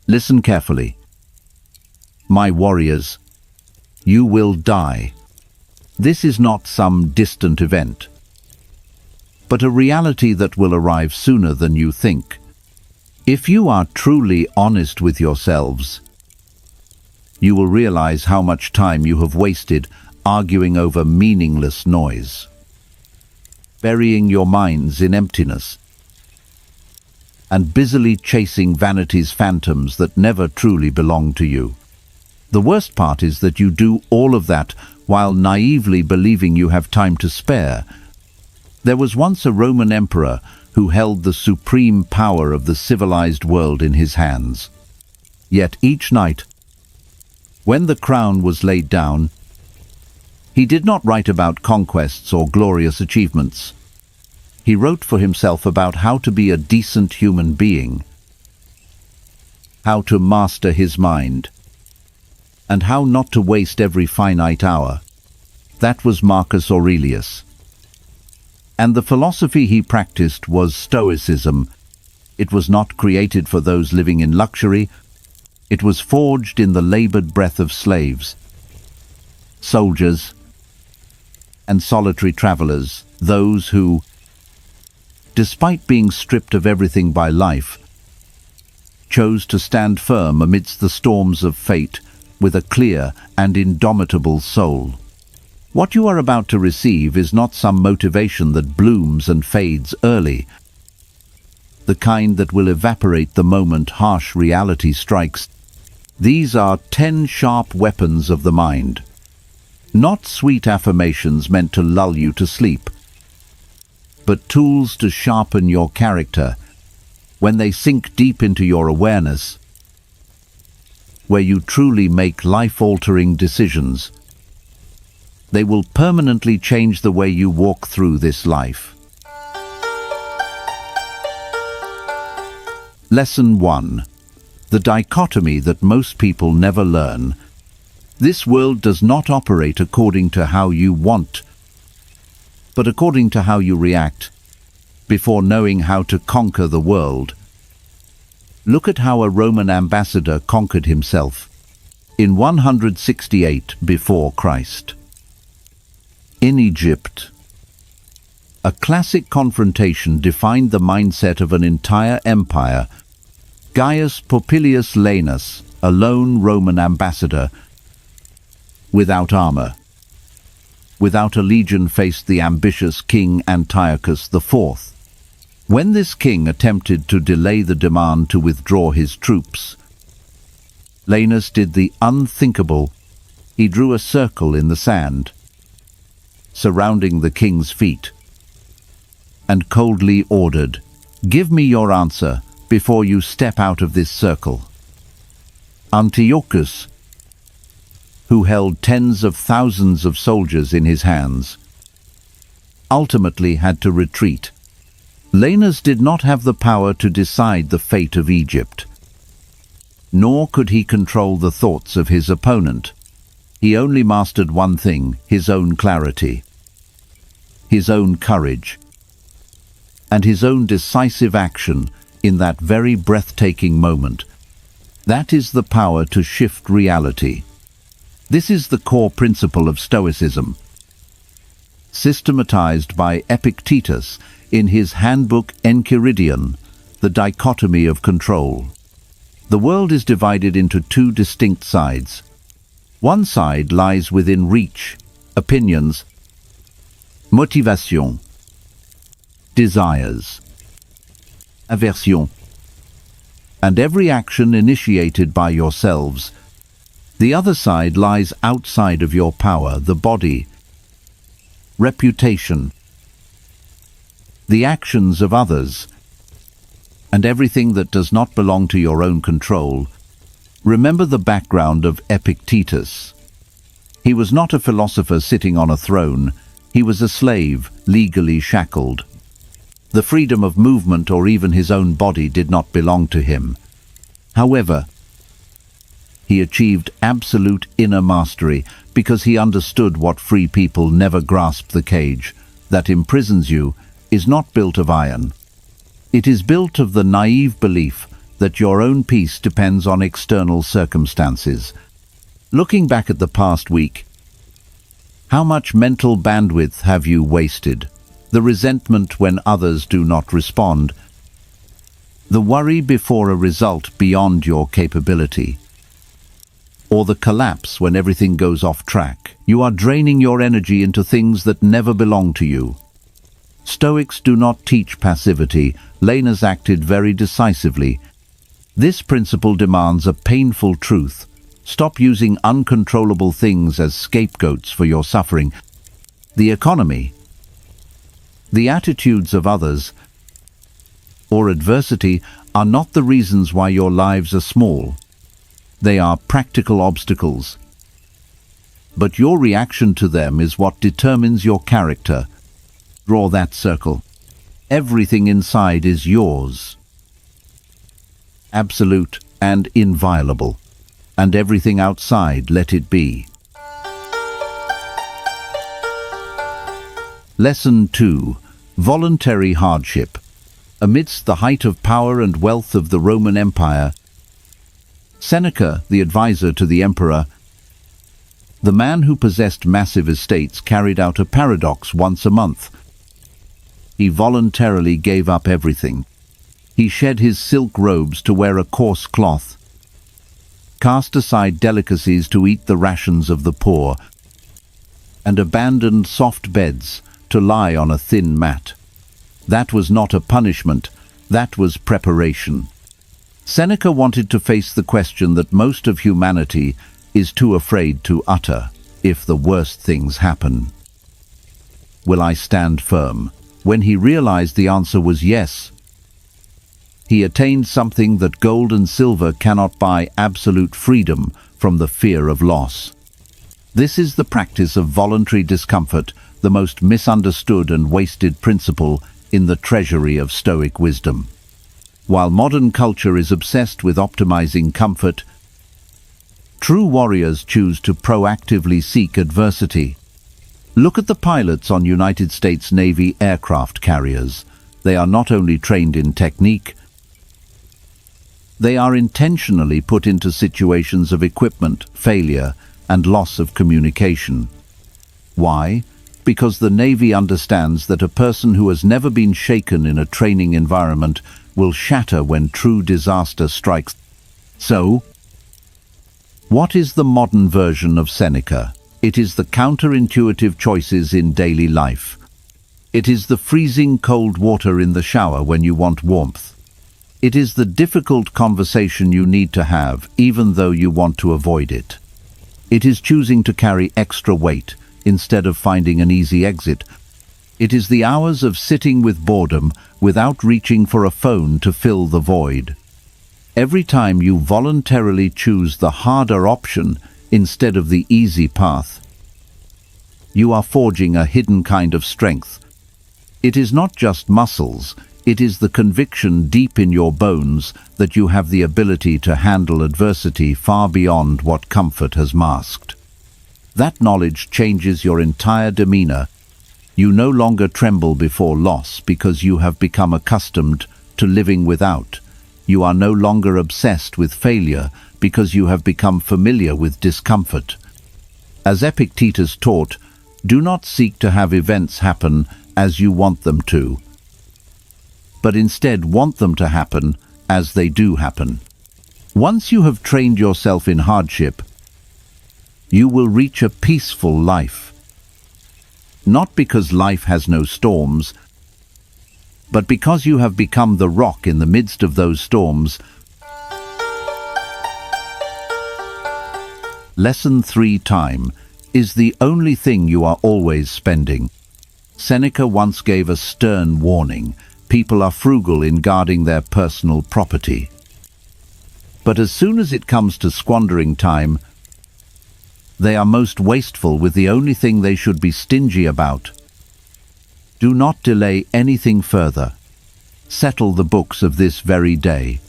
Listen carefully. My warriors, you will die. This is not some distant event, but a reality that will arrive sooner than you think. If you are truly honest with yourselves, you will realize how much time you have wasted arguing over meaningless noise, burying your minds in emptiness, and busily chasing vanity's phantoms that never truly belong to you. The worst part is that you do all of that while naively believing you have time to spare. There was once a Roman emperor who held the supreme power of the civilized world in his hands. Yet each night, when the crown was laid down, he did not write about conquests or glorious achievements. He wrote for himself about how to be a decent human being, how to master his mind, and how not to waste every finite hour. That was Marcus Aurelius. And the philosophy he practiced was Stoicism. It was not created for those living in luxury. It was forged in the labored breath of slaves, soldiers, and solitary travelers, those who, despite being stripped of everything by life, chose to stand firm amidst the storms of fate with a clear and indomitable soul. What you are about to receive is not some motivation that blooms and fades early, the kind that will evaporate the moment harsh reality strikes. These are 10 sharp weapons of the mind, not sweet affirmations meant to lull you to sleep, but tools to sharpen your character when they sink deep into your awareness, where you truly make life-altering decisions. They will permanently change the way you walk through this life. Lesson 1. The dichotomy that most people never learn. This world does not operate according to how you want, but according to how you react. Before knowing how to conquer the world, look at how a Roman ambassador conquered himself in 168 before Christ. In Egypt, a classic confrontation defined the mindset of an entire empire. Gaius Popilius Laenas, a lone Roman ambassador, without armor, without a legion, faced the ambitious King Antiochus IV. When this king attempted to delay the demand to withdraw his troops, Laenas did the unthinkable. He drew a circle in the sand, surrounding the king's feet, and coldly ordered, "Give me your answer before you step out of this circle." Antiochus, who held tens of thousands of soldiers in his hands, ultimately had to retreat. Laenas did not have the power to decide the fate of Egypt, nor could he control the thoughts of his opponent. He only mastered one thing: his own clarity, his own courage, and his own decisive action in that very breathtaking moment. That is the power to shift reality. This is the core principle of Stoicism, systematized by Epictetus in his handbook Enchiridion, the dichotomy of control. The world is divided into two distinct sides. One side lies within reach: opinions, motivation, desires, aversion, and every action initiated by yourselves. The other side lies outside of your power: the body, reputation, the actions of others, and everything that does not belong to your own control. Remember the background of Epictetus. He was not a philosopher sitting on a throne. He was a slave, legally shackled. The freedom of movement or even his own body did not belong to him. However, he achieved absolute inner mastery because he understood what free people never grasp: the cage that imprisons you is not built of iron. It is built of the naive belief that your own peace depends on external circumstances. Looking back at the past week, how much mental bandwidth have you wasted? The resentment when others do not respond, the worry before a result beyond your capability, or the collapse when everything goes off track. You are draining your energy into things that never belong to you. Stoics do not teach passivity. Lena's acted very decisively. This principle demands a painful truth. Stop using uncontrollable things as scapegoats for your suffering. The economy, the attitudes of others, or adversity are not the reasons why your lives are small. They are practical obstacles. But your reaction to them is what determines your character. Draw that circle. Everything inside is yours, absolute and inviolable, and everything outside, let it be. Lesson 2. Voluntary hardship. Amidst the height of power and wealth of the Roman Empire, Seneca, the advisor to the emperor, the man who possessed massive estates, carried out a paradox once a month. He voluntarily gave up everything. He shed his silk robes to wear a coarse cloth, cast aside delicacies to eat the rations of the poor, and abandoned soft beds to lie on a thin mat. That was not a punishment, that was preparation. Seneca wanted to face the question that most of humanity is too afraid to utter: if the worst things happen, will I stand firm? When he realized the answer was yes, he attained something that gold and silver cannot buy: absolute freedom from the fear of loss. This is the practice of voluntary discomfort, the most misunderstood and wasted principle in the treasury of Stoic wisdom. While modern culture is obsessed with optimizing comfort, true warriors choose to proactively seek adversity. Look at the pilots on United States Navy aircraft carriers. They are not only trained in technique, they are intentionally put into situations of equipment failure and loss of communication. Why? Because the Navy understands that a person who has never been shaken in a training environment will shatter when true disaster strikes. So, what is the modern version of Seneca? It is the counterintuitive choices in daily life. It is the freezing cold water in the shower when you want warmth. It is the difficult conversation you need to have, even though you want to avoid it. It is choosing to carry extra weight instead of finding an easy exit. It is the hours of sitting with boredom without reaching for a phone to fill the void. Every time you voluntarily choose the harder option instead of the easy path, you are forging a hidden kind of strength. It is not just muscles, it is the conviction deep in your bones that you have the ability to handle adversity far beyond what comfort has masked. That knowledge changes your entire demeanor. You no longer tremble before loss because you have become accustomed to living without. You are no longer obsessed with failure because you have become familiar with discomfort. As Epictetus taught, do not seek to have events happen as you want them to, but instead want them to happen as they do happen. Once you have trained yourself in hardship, you will reach a peaceful life. Not because life has no storms, but because you have become the rock in the midst of those storms. Lesson 3: time is the only thing you are always spending. Seneca once gave a stern warning: people are frugal in guarding their personal property. But as soon as it comes to squandering time, they are most wasteful with the only thing they should be stingy about. Do not delay anything further. Settle the books of this very day.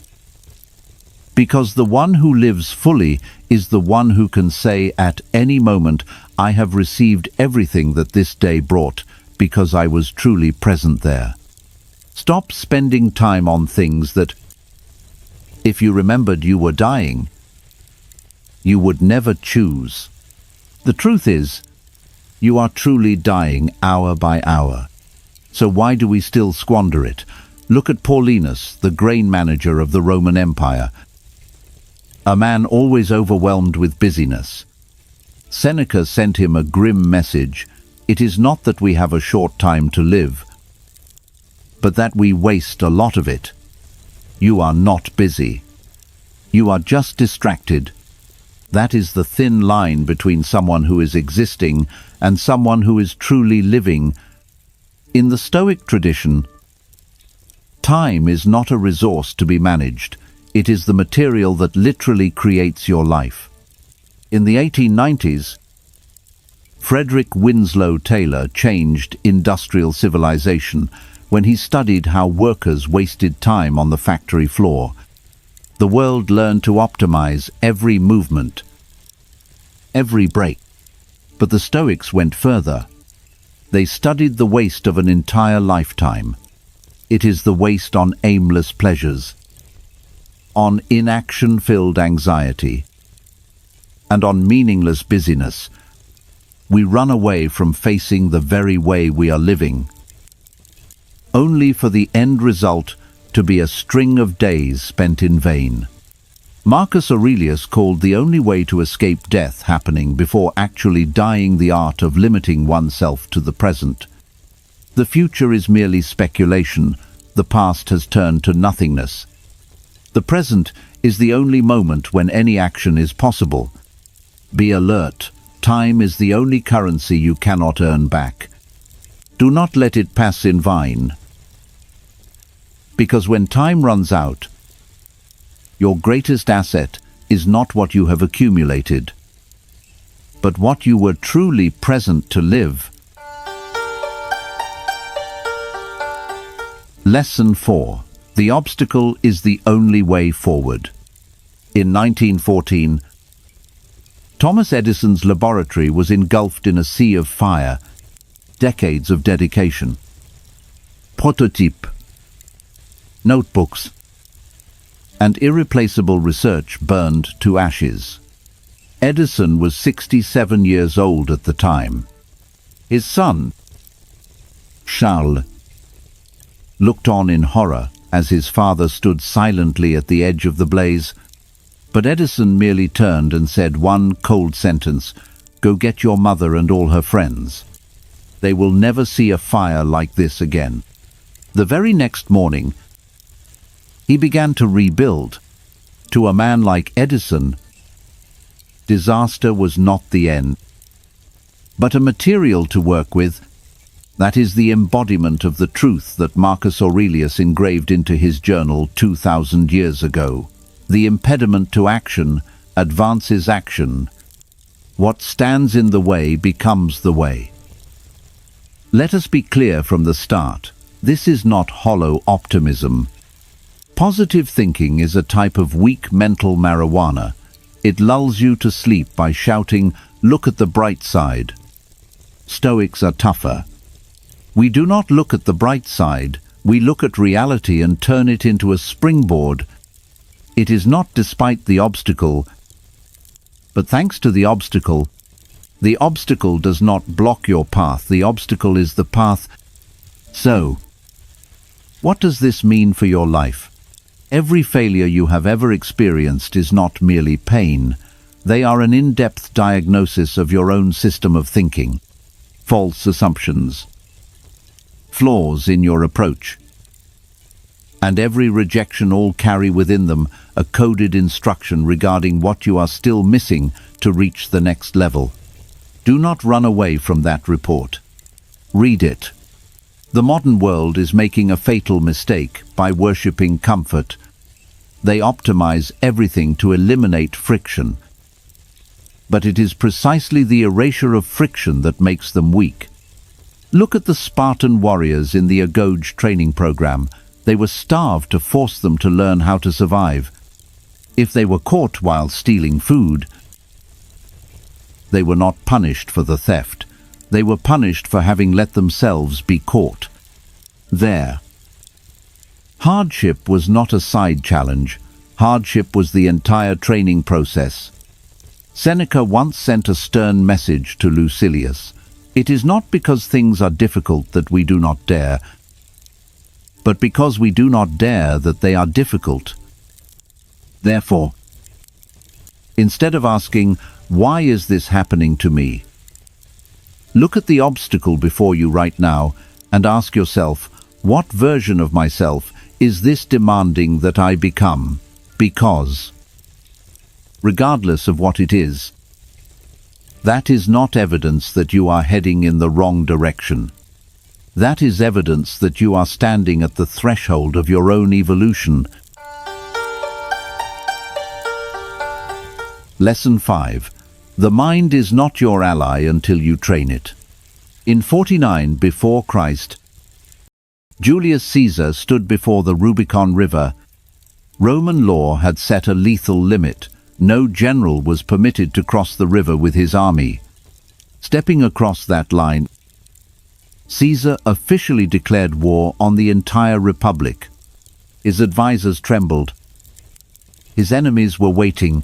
Because the one who lives fully is the one who can say at any moment, I have received everything that this day brought, because I was truly present there. Stop spending time on things that If you remembered you were dying, you would never choose. The truth is, you are truly dying hour by hour. So why do we still squander it? Look at Paulinus, the grain manager of the Roman Empire, a man always overwhelmed with busyness. Seneca sent him a grim message: it is not that we have a short time to live, but that we waste a lot of it. You are not busy. You are just distracted. That is the thin line between someone who is existing and someone who is truly living. In the Stoic tradition, time is not a resource to be managed. It is the material that literally creates your life. In the 1890s, Frederick Winslow Taylor changed industrial civilization when he studied how workers wasted time on the factory floor. The world learned to optimize every movement, every break. But the Stoics went further. They studied the waste of an entire lifetime. It is the waste on aimless pleasures, on inaction-filled anxiety, and on meaningless busyness. We run away from facing the very way we are living, only for the end result to be a string of days spent in vain. Marcus Aurelius called the only way to escape death happening before actually dying the art of limiting oneself to the present. The future is merely speculation. The past has turned to nothingness. The present is the only moment when any action is possible. Be alert. Time is the only currency you cannot earn back. Do not let it pass in vain. Because when time runs out, your greatest asset is not what you have accumulated, but what you were truly present to live. Lesson 4. The obstacle is the only way forward. In 1914, Thomas Edison's laboratory was engulfed in a sea of fire. Decades of dedication, prototype, notebooks, and irreplaceable research burned to ashes. Edison was 67 years old at the time. His son, Charles, looked on in horror as his father stood silently at the edge of the blaze. But Edison merely turned and said one cold sentence: "Go get your mother and all her friends. They will never see a fire like this again." The very next morning, he began to rebuild. To a man like Edison, disaster was not the end, but a material to work with. That is the embodiment of the truth that Marcus Aurelius engraved into his journal 2,000 years ago. The impediment to action advances action. What stands in the way becomes the way. Let us be clear from the start. This is not hollow optimism. Positive thinking is a type of weak mental marijuana. It lulls you to sleep by shouting, "Look at the bright side." Stoics are tougher. We do not look at the bright side. We look at reality and turn it into a springboard. It is not despite the obstacle, but thanks to the obstacle. The obstacle does not block your path. The obstacle is the path. So, what does this mean for your life? Every failure you have ever experienced is not merely pain. They are an in-depth diagnosis of your own system of thinking. False assumptions, flaws in your approach, and every rejection all carry within them a coded instruction regarding what you are still missing to reach the next level. Do not run away from that report. Read it. The modern world is making a fatal mistake by worshipping comfort. They optimize everything to eliminate friction. But it is precisely the erasure of friction that makes them weak. Look at the Spartan warriors in the Agoj training program. They were starved to force them to learn how to survive. If they were caught while stealing food, they were not punished for the theft. They were punished for having let themselves be caught. There. Hardship was not a side challenge. Hardship was the entire training process. Seneca once sent a stern message to Lucilius. It is not because things are difficult that we do not dare, but because we do not dare that they are difficult. Therefore, instead of asking, "Why is this happening to me?" look at the obstacle before you right now and ask yourself, what version of myself is this demanding that I become? Because, regardless of what it is, that is not evidence that you are heading in the wrong direction. That is evidence that you are standing at the threshold of your own evolution. Lesson 5. The mind is not your ally until you train it. In 49 before Christ, Julius Caesar stood before the Rubicon River. Roman law had set a lethal limit. No general was permitted to cross the river with his army. Stepping across that line, Caesar officially declared war on the entire republic. His advisors trembled. His enemies were waiting,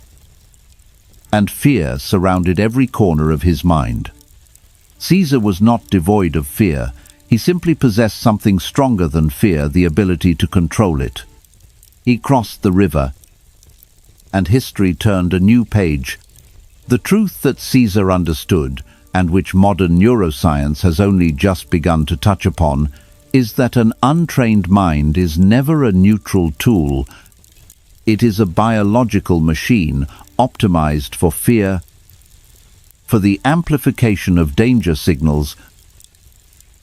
and fear surrounded every corner of his mind. Caesar was not devoid of fear. He simply possessed something stronger than fear, the ability to control it. He crossed the river, and history turned a new page. The truth that Caesar understood, and which modern neuroscience has only just begun to touch upon, is that an untrained mind is never a neutral tool. It is a biological machine optimized for fear, for the amplification of danger signals,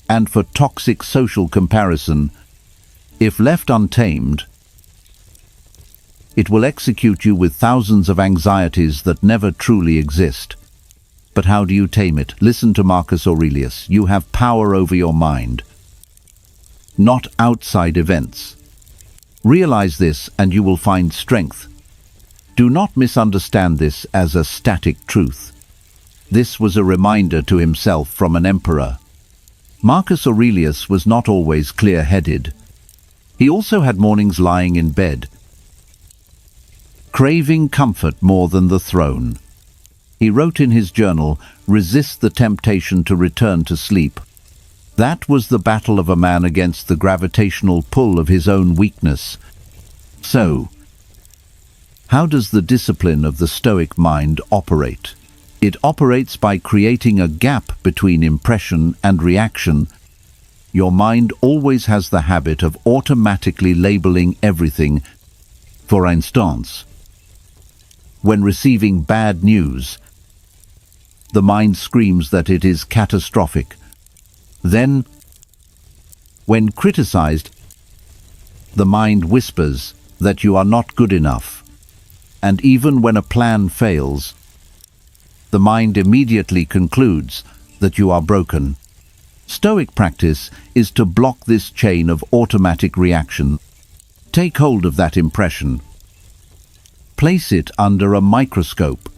and for toxic social comparison. If left untamed, it will execute you with thousands of anxieties that never truly exist. But how do you tame it? Listen to Marcus Aurelius. You have power over your mind, not outside events. Realize this and you will find strength. Do not misunderstand this as a static truth. This was a reminder to himself from an emperor. Marcus Aurelius was not always clear-headed. He also had mornings lying in bed, craving comfort more than the throne. He wrote in his journal, "Resist the temptation to return to sleep." That was the battle of a man against the gravitational pull of his own weakness. So, how does the discipline of the Stoic mind operate? It operates by creating a gap between impression and reaction. Your mind always has the habit of automatically labeling everything. For instance, when receiving bad news, the mind screams that it is catastrophic. Then, when criticized, the mind whispers that you are not good enough. And even when a plan fails, the mind immediately concludes that you are broken. Stoic practice is to block this chain of automatic reaction. Take hold of that impression, place it under a microscope,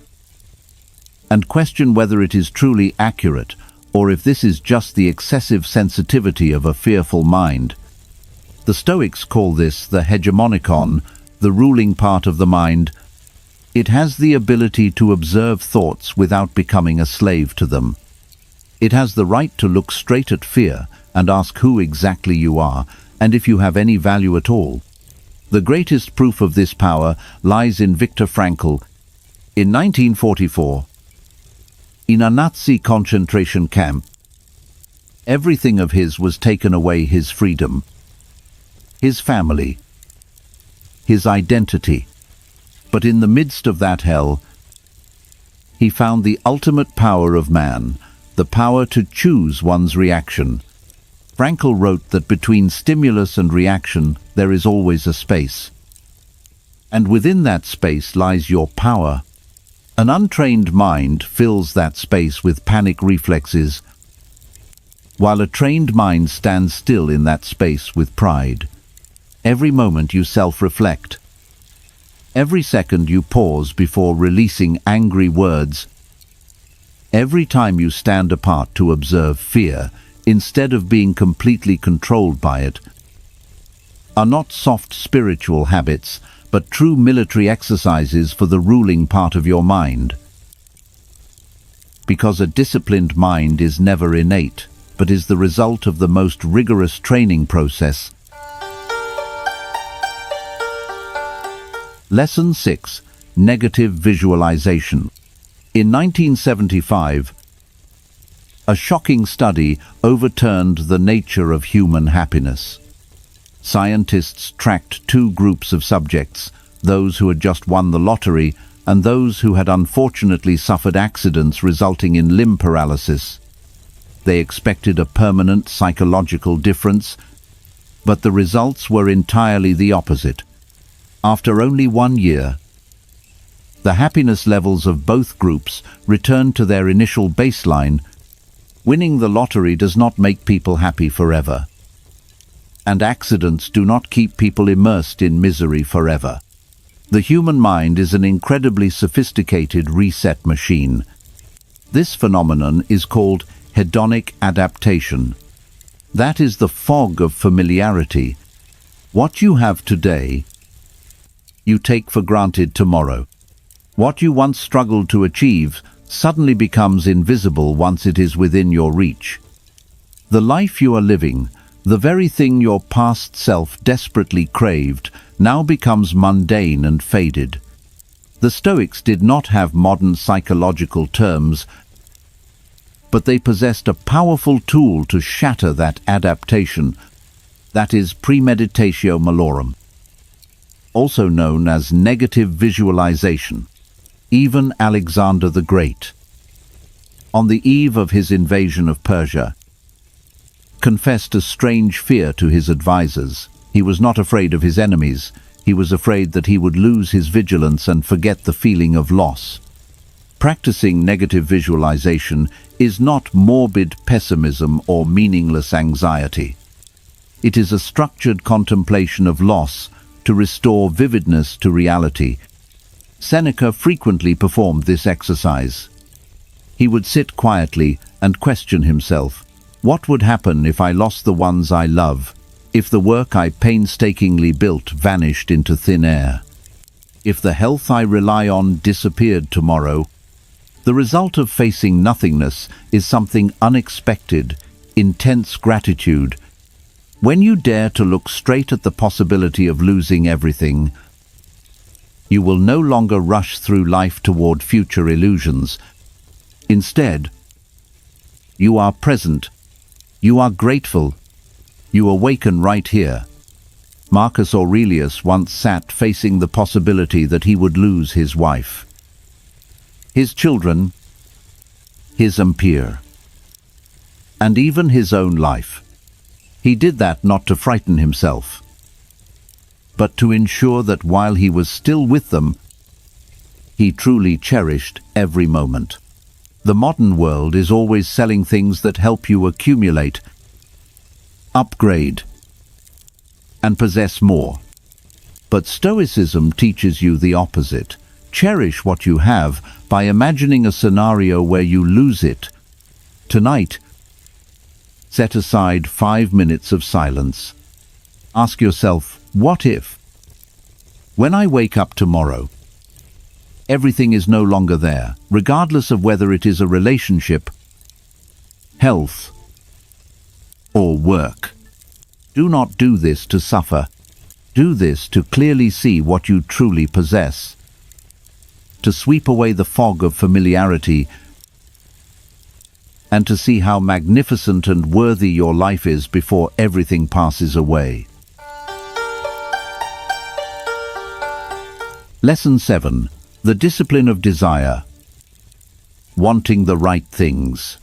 and question whether it is truly accurate or if this is just the excessive sensitivity of a fearful mind. The Stoics call this the hegemonikon, the ruling part of the mind. It has the ability to observe thoughts without becoming a slave to them. It has the right to look straight at fear and ask who exactly you are, and if you have any value at all. The greatest proof of this power lies in Viktor Frankl. In 1944, in a Nazi concentration camp, everything of his was taken away: his freedom, his family, his identity. But in the midst of that hell, he found the ultimate power of man, the power to choose one's reaction. Frankl wrote that between stimulus and reaction, there is always a space. And within that space lies your power. An untrained mind fills that space with panic reflexes, while a trained mind stands still in that space with pride. Every moment you self-reflect. Every second you pause before releasing angry words. Every time you stand apart to observe fear, instead of being completely controlled by it, are not soft spiritual habits, but true military exercises for the ruling part of your mind. Because a disciplined mind is never innate, but is the result of the most rigorous training process. Lesson 6. Negative visualization. In 1975, a shocking study overturned the nature of human happiness. Scientists tracked two groups of subjects, those who had just won the lottery and those who had unfortunately suffered accidents resulting in limb paralysis. They expected a permanent psychological difference, but the results were entirely the opposite. After only 1 year, the happiness levels of both groups returned to their initial baseline. Winning the lottery does not make people happy forever, and accidents do not keep people immersed in misery forever. The human mind is an incredibly sophisticated reset machine. This phenomenon is called hedonic adaptation. That is the fog of familiarity. What you have today, you take for granted tomorrow. What you once struggled to achieve suddenly becomes invisible once it is within your reach. The life you are living, the very thing your past self desperately craved, now becomes mundane and faded. The Stoics did not have modern psychological terms, but they possessed a powerful tool to shatter that adaptation. That is premeditatio malorum, also known as negative visualization. Even Alexander the Great, on the eve of his invasion of Persia, confessed a strange fear to his advisors. He was not afraid of his enemies. He was afraid that he would lose his vigilance and forget the feeling of loss. Practicing negative visualization is not morbid pessimism or meaningless anxiety. It is a structured contemplation of loss to restore vividness to reality. Seneca frequently performed this exercise. He would sit quietly and question himself, what would happen if I lost the ones I love? If the work I painstakingly built vanished into thin air? If the health I rely on disappeared tomorrow? The result of facing nothingness is something unexpected, intense gratitude. When you dare to look straight at the possibility of losing everything, you will no longer rush through life toward future illusions. Instead, you are present, you are grateful, you awaken right here. Marcus Aurelius once sat facing the possibility that he would lose his wife, his children, his empire, and even his own life. He did that not to frighten himself, but to ensure that while he was still with them, he truly cherished every moment. The modern world is always selling things that help you accumulate, upgrade, and possess more. But Stoicism teaches you the opposite. Cherish what you have by imagining a scenario where you lose it. Tonight, set aside 5 minutes of silence. Ask yourself, what if, when I wake up tomorrow, everything is no longer there, regardless of whether it is a relationship, health, or work? Do not do this to suffer. Do this to clearly see what you truly possess, to sweep away the fog of familiarity, and to see how magnificent and worthy your life is before everything passes away. Lesson 7. The discipline of desire. Wanting the right things.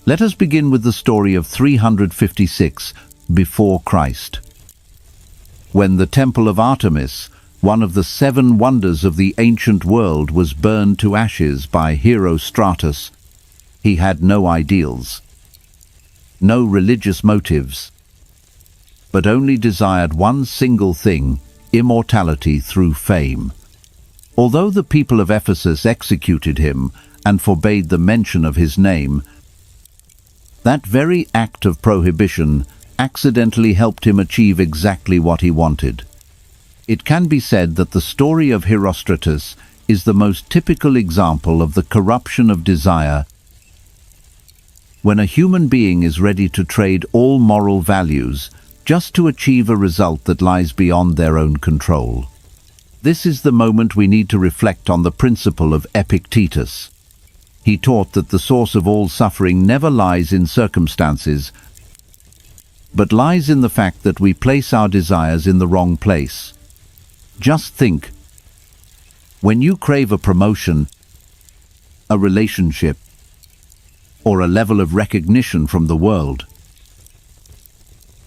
Let us begin with the story of 356 before Christ, when the temple of Artemis, one of the 7 wonders of the ancient world, was burned to ashes by Herostratus. He had no ideals, no religious motives, but only desired one single thing: immortality through fame. Although the people of Ephesus executed him and forbade the mention of his name, that very act of prohibition accidentally helped him achieve exactly what he wanted. It can be said that the story of Herostratus is the most typical example of the corruption of desire, when a human being is ready to trade all moral values just to achieve a result that lies beyond their own control. This is the moment we need to reflect on the principle of Epictetus. He taught that the source of all suffering never lies in circumstances, but lies in the fact that we place our desires in the wrong place. Just think, when you crave a promotion, a relationship, or a level of recognition from the world,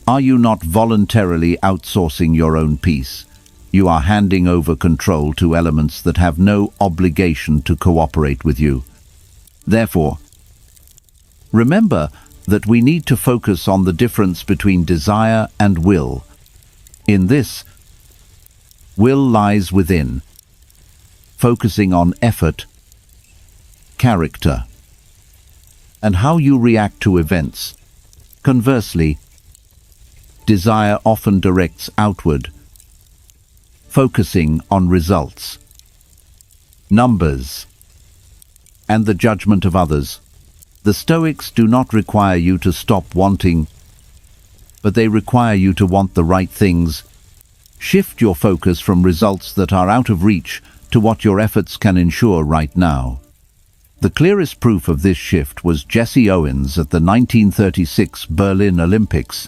are you not voluntarily outsourcing your own peace? You are handing over control to elements that have no obligation to cooperate with you. Therefore, remember that we need to focus on the difference between desire and will. In this, will lies within, focusing on effort, character, and how you react to events. Conversely, desire often directs outward, focusing on results, numbers, and the judgment of others. The Stoics do not require you to stop wanting, but they require you to want the right things. Shift your focus from results that are out of reach to what your efforts can ensure right now. The clearest proof of this shift was Jesse Owens at the 1936 Berlin Olympics.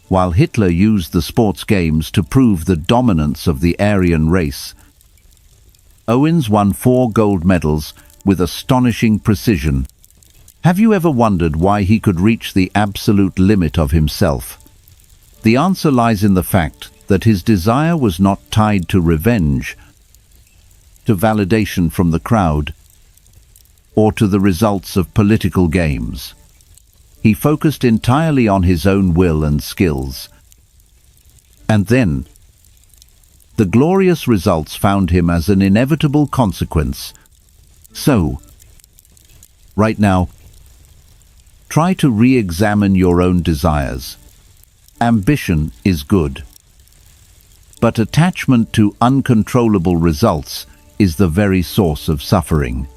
While Hitler used the sports games to prove the dominance of the Aryan race, Owens won 4 gold medals with astonishing precision. Have you ever wondered why he could reach the absolute limit of himself? The answer lies in the fact that his desire was not tied to revenge, to validation from the crowd, or to the results of political games. He focused entirely on his own will and skills. And then, the glorious results found him as an inevitable consequence. So, right now, try to re-examine your own desires. Ambition is good, but attachment to uncontrollable results is the very source of suffering.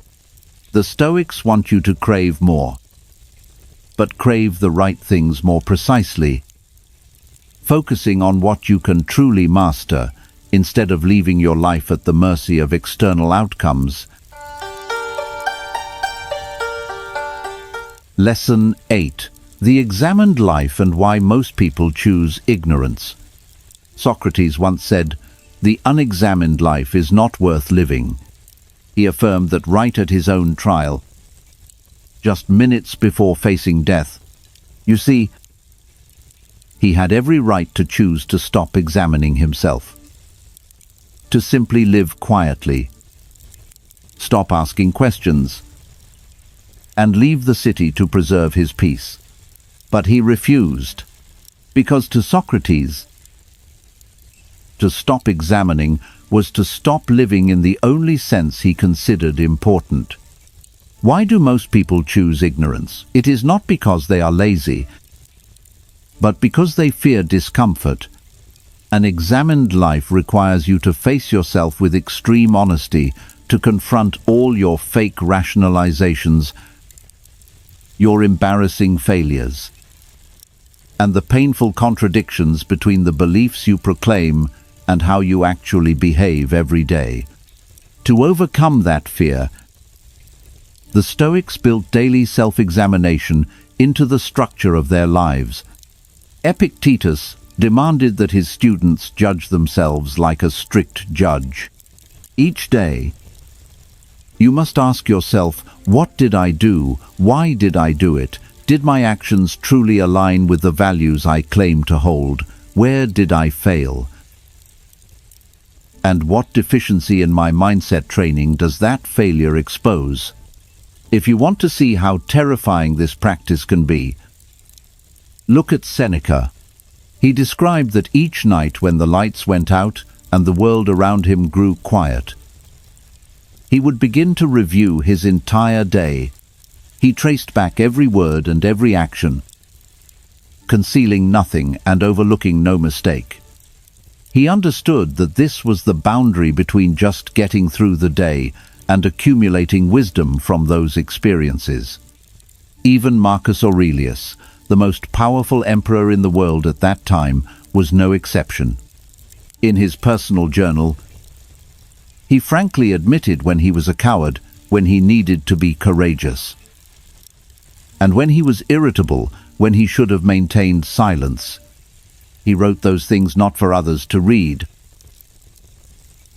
The Stoics want you to crave more, but crave the right things more precisely, focusing on what you can truly master instead of leaving your life at the mercy of external outcomes. Lesson 8. The examined life and why most people choose ignorance. Socrates once said, "The unexamined life is not worth living." He affirmed that right at his own trial, just minutes before facing death. You see, he had every right to choose to stop examining himself, to simply live quietly, stop asking questions, and leave the city to preserve his peace. But he refused, because to Socrates, to stop examining was to stop living in the only sense he considered important. Why do most people choose ignorance? It is not because they are lazy, but because they fear discomfort. An examined life requires you to face yourself with extreme honesty, to confront all your fake rationalizations, your embarrassing failures, and the painful contradictions between the beliefs you proclaim and how you actually behave every day. To overcome that fear, the Stoics built daily self-examination into the structure of their lives. Epictetus demanded that his students judge themselves like a strict judge. Each day, you must ask yourself, what did I do? Why did I do it? Did my actions truly align with the values I claim to hold? Where did I fail? And what deficiency in my mindset training does that failure expose? If you want to see how terrifying this practice can be, look at Seneca. He described that each night when the lights went out and the world around him grew quiet, he would begin to review his entire day. He traced back every word and every action, concealing nothing and overlooking no mistake. He understood that this was the boundary between just getting through the day and accumulating wisdom from those experiences. Even Marcus Aurelius, the most powerful emperor in the world at that time, was no exception. In his personal journal, he frankly admitted when he was a coward, when he needed to be courageous, and when he was irritable, when he should have maintained silence. He wrote those things not for others to read,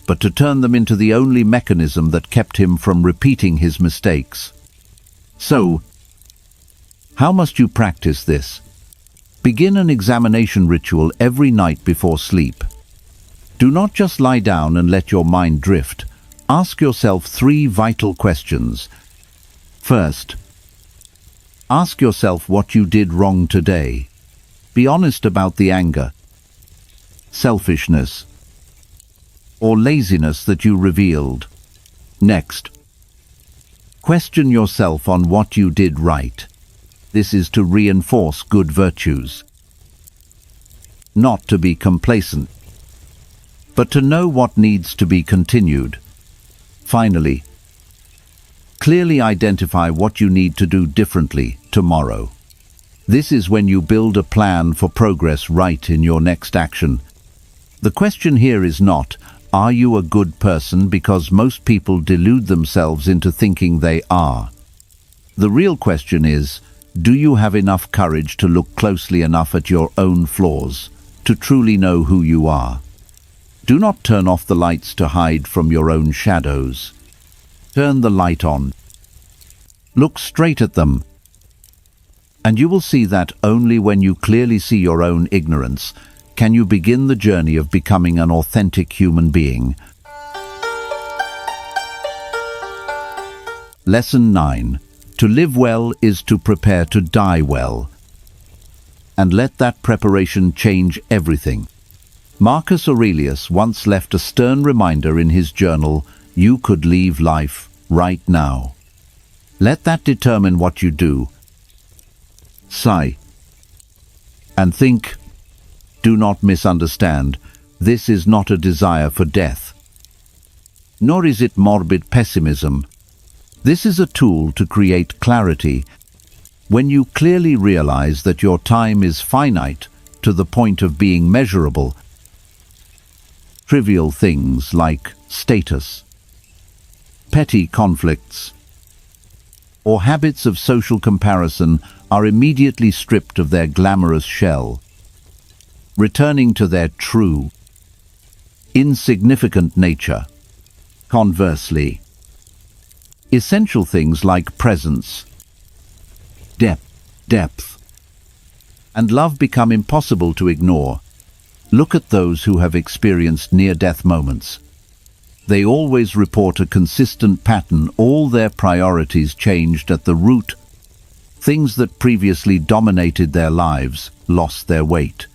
but to turn them into the only mechanism that kept him from repeating his mistakes. So, how must you practice this? Begin an examination ritual every night before sleep. Do not just lie down and let your mind drift. Ask yourself 3 vital questions. First, ask yourself what you did wrong today. Be honest about the anger, selfishness, or laziness that you revealed. Next, question yourself on what you did right. This is to reinforce good virtues. Not to be complacent, but to know what needs to be continued. Finally, clearly identify what you need to do differently tomorrow. This is when you build a plan for progress right in your next action. The question here is not, are you a good person, because most people delude themselves into thinking they are. The real question is, do you have enough courage to look closely enough at your own flaws, to truly know who you are? Do not turn off the lights to hide from your own shadows. Turn the light on. Look straight at them. And you will see that only when you clearly see your own ignorance can you begin the journey of becoming an authentic human being. Lesson 9. To live well is to prepare to die well. And let that preparation change everything. Marcus Aurelius once left a stern reminder in his journal, you could leave life right now. Let that determine what you do. Sigh and think. Do not misunderstand. This is not a desire for death, nor is it morbid pessimism. This is a tool to create clarity. When you clearly realize that your time is finite to the point of being measurable, trivial things like status, petty conflicts, or habits of social comparison are immediately stripped of their glamorous shell, returning to their true, insignificant nature. Conversely, essential things like presence, depth, and love become impossible to ignore. Look at those who have experienced near-death moments. They always report a consistent pattern. All their priorities changed at the root. Things that previously dominated their lives lost their weight,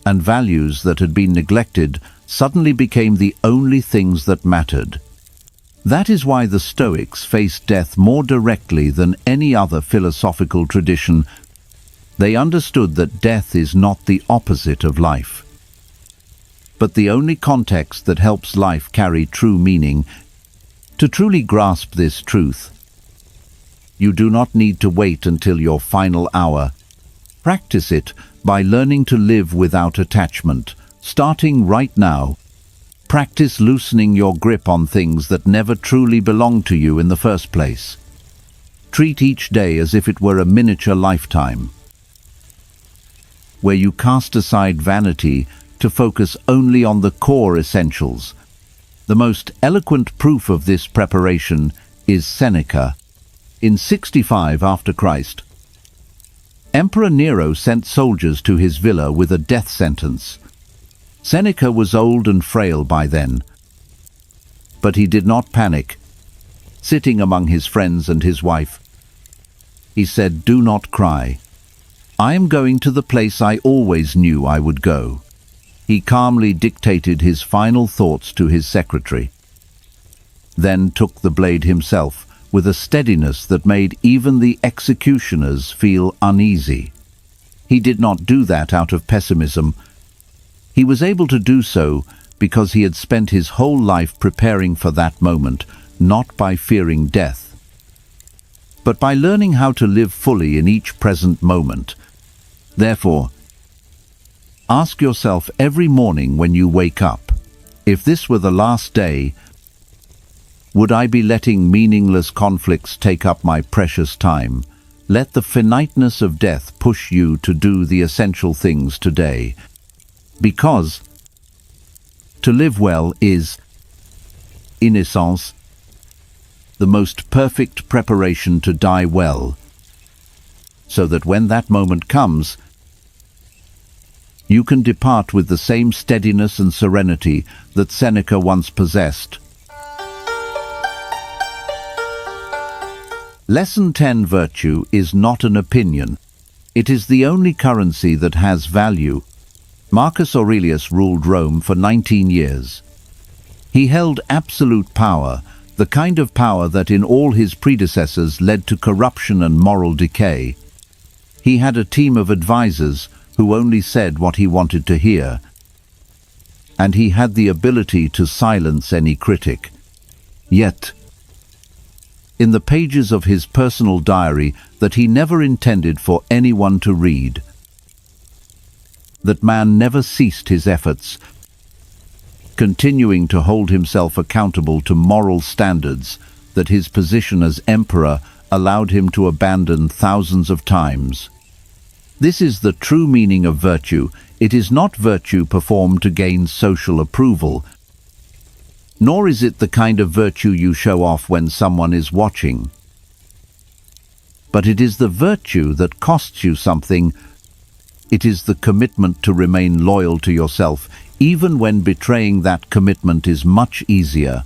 and values that had been neglected suddenly became the only things that mattered. That is why the Stoics faced death more directly than any other philosophical tradition. They understood that death is not the opposite of life, but the only context that helps life carry true meaning. To truly grasp this truth, you do not need to wait until your final hour. Practice it by learning to live without attachment, starting right now. Practice loosening your grip on things that never truly belonged to you in the first place. Treat each day as if it were a miniature lifetime, where you cast aside vanity to focus only on the core essentials. The most eloquent proof of this preparation is Seneca. In 65 after Christ, Emperor Nero sent soldiers to his villa with a death sentence. Seneca was old and frail by then, but he did not panic. Sitting among his friends and his wife, he said, "Do not cry. I am going to the place I always knew I would go." He calmly dictated his final thoughts to his secretary, then took the blade himself with a steadiness that made even the executioners feel uneasy. He did not do that out of pessimism, He was able to do so because he had spent his whole life preparing for that moment, not by fearing death, but by learning how to live fully in each present moment. Therefore, ask yourself every morning when you wake up, if this were the last day, would I be letting meaningless conflicts take up my precious time? Let the finiteness of death push you to do the essential things today. Because to live well is, in essence, the most perfect preparation to die well, so that when that moment comes, you can depart with the same steadiness and serenity that Seneca once possessed. Lesson 10: Virtue is not an opinion. It is the only currency that has value. Marcus Aurelius ruled Rome for 19 years. He held absolute power, the kind of power that in all his predecessors led to corruption and moral decay. He had a team of advisors who only said what he wanted to hear, and he had the ability to silence any critic. Yet, in the pages of his personal diary that he never intended for anyone to read, that man never ceased his efforts, continuing to hold himself accountable to moral standards that his position as emperor allowed him to abandon thousands of times. This is the true meaning of virtue. It is not virtue performed to gain social approval, nor is it the kind of virtue you show off when someone is watching. But it is the virtue that costs you something. It is the commitment to remain loyal to yourself, even when betraying that commitment is much easier,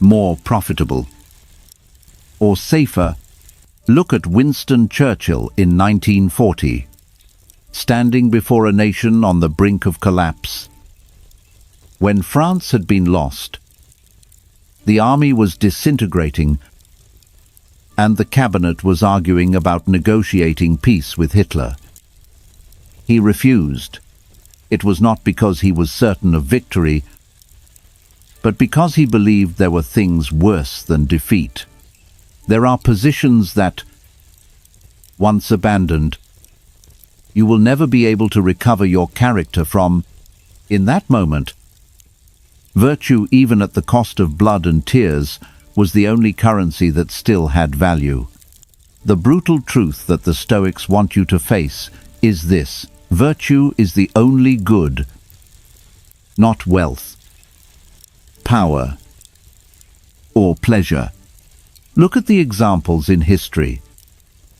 more profitable, or safer. Look at Winston Churchill in 1940, standing before a nation on the brink of collapse. When France had been lost, the army was disintegrating, and the cabinet was arguing about negotiating peace with Hitler. He refused. It was not because he was certain of victory, but because he believed there were things worse than defeat. There are positions that, once abandoned, you will never be able to recover your character from. In that moment, virtue, even at the cost of blood and tears, was the only currency that still had value. The brutal truth that the Stoics want you to face is this: virtue is the only good, not wealth, power, or pleasure. Look at the examples in history.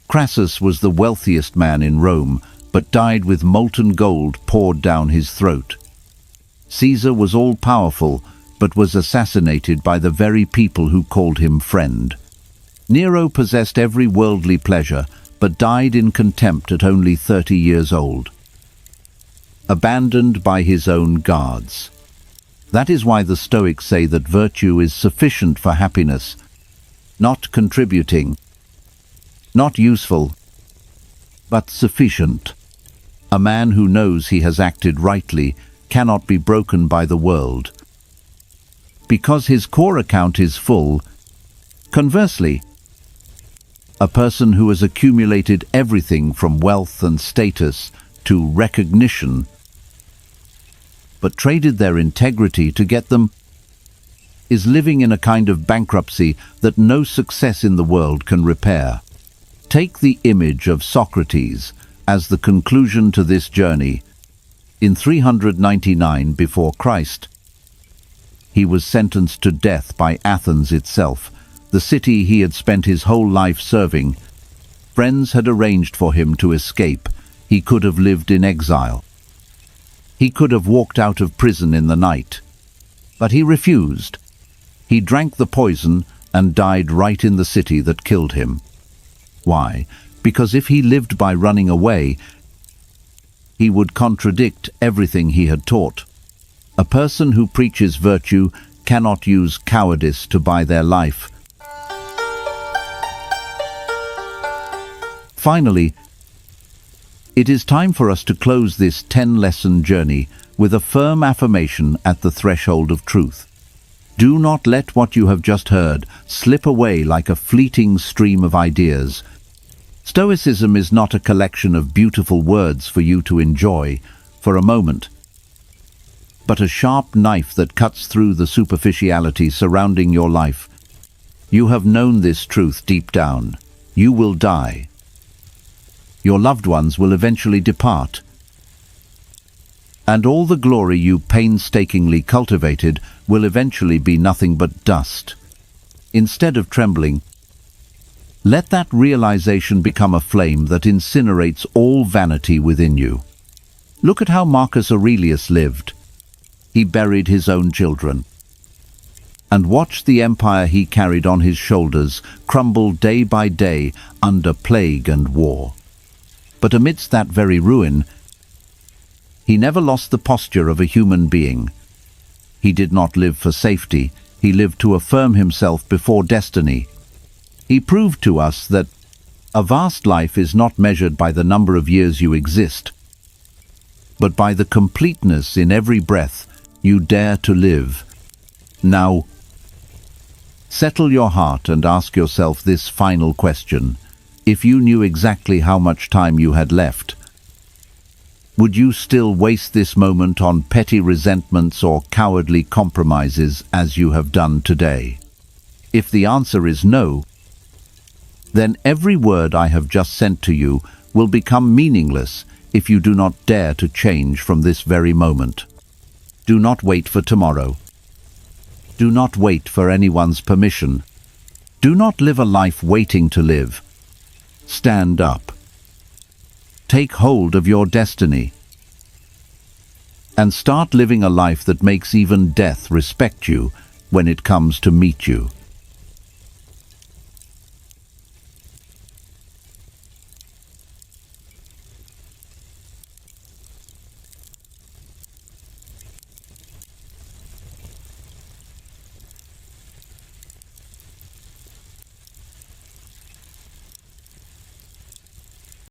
Crassus was the wealthiest man in Rome, but died with molten gold poured down his throat. Caesar was all-powerful, but was assassinated by the very people who called him friend. Nero possessed every worldly pleasure, but died in contempt at only 30 years old, abandoned by his own guards. That is why the Stoics say that virtue is sufficient for happiness, not contributing, not useful, but sufficient. A man who knows he has acted rightly cannot be broken by the world, because his core account is full. Conversely, a person who has accumulated everything from wealth and status to recognition, but traded their integrity to get them, is living in a kind of bankruptcy that no success in the world can repair. Take the image of Socrates as the conclusion to this journey. In 399 before Christ, he was sentenced to death by Athens itself, the city he had spent his whole life serving. Friends had arranged for him to escape. He could have lived in exile. He could have walked out of prison in the night. But he refused. He drank the poison and died right in the city that killed him. Why? Because if he lived by running away, he would contradict everything he had taught. A person who preaches virtue cannot use cowardice to buy their life. Finally, It is time for us to close this 10-lesson journey with a firm affirmation at the threshold of truth. Do not let what you have just heard slip away like a fleeting stream of ideas. Stoicism is not a collection of beautiful words for you to enjoy for a moment, but a sharp knife that cuts through the superficiality surrounding your life. You have known this truth deep down. You will die. Your loved ones will eventually depart, and all the glory you painstakingly cultivated will eventually be nothing but dust. Instead of trembling, let that realization become a flame that incinerates all vanity within you. Look at how Marcus Aurelius lived. He buried his own children, and watched the empire he carried on his shoulders crumble day by day under plague and war. But amidst that very ruin, he never lost the posture of a human being. He did not live for safety. He lived to affirm himself before destiny. He proved to us that a vast life is not measured by the number of years you exist, but by the completeness in every breath you dare to live. Now, settle your heart and ask yourself this final question. If you knew exactly how much time you had left, would you still waste this moment on petty resentments or cowardly compromises as you have done today? If the answer is no, then every word I have just sent to you will become meaningless if you do not dare to change from this very moment. Do not wait for tomorrow. Do not wait for anyone's permission. Do not live a life waiting to live. Stand up. Take hold of your destiny, and start living a life that makes even death respect you when it comes to meet you.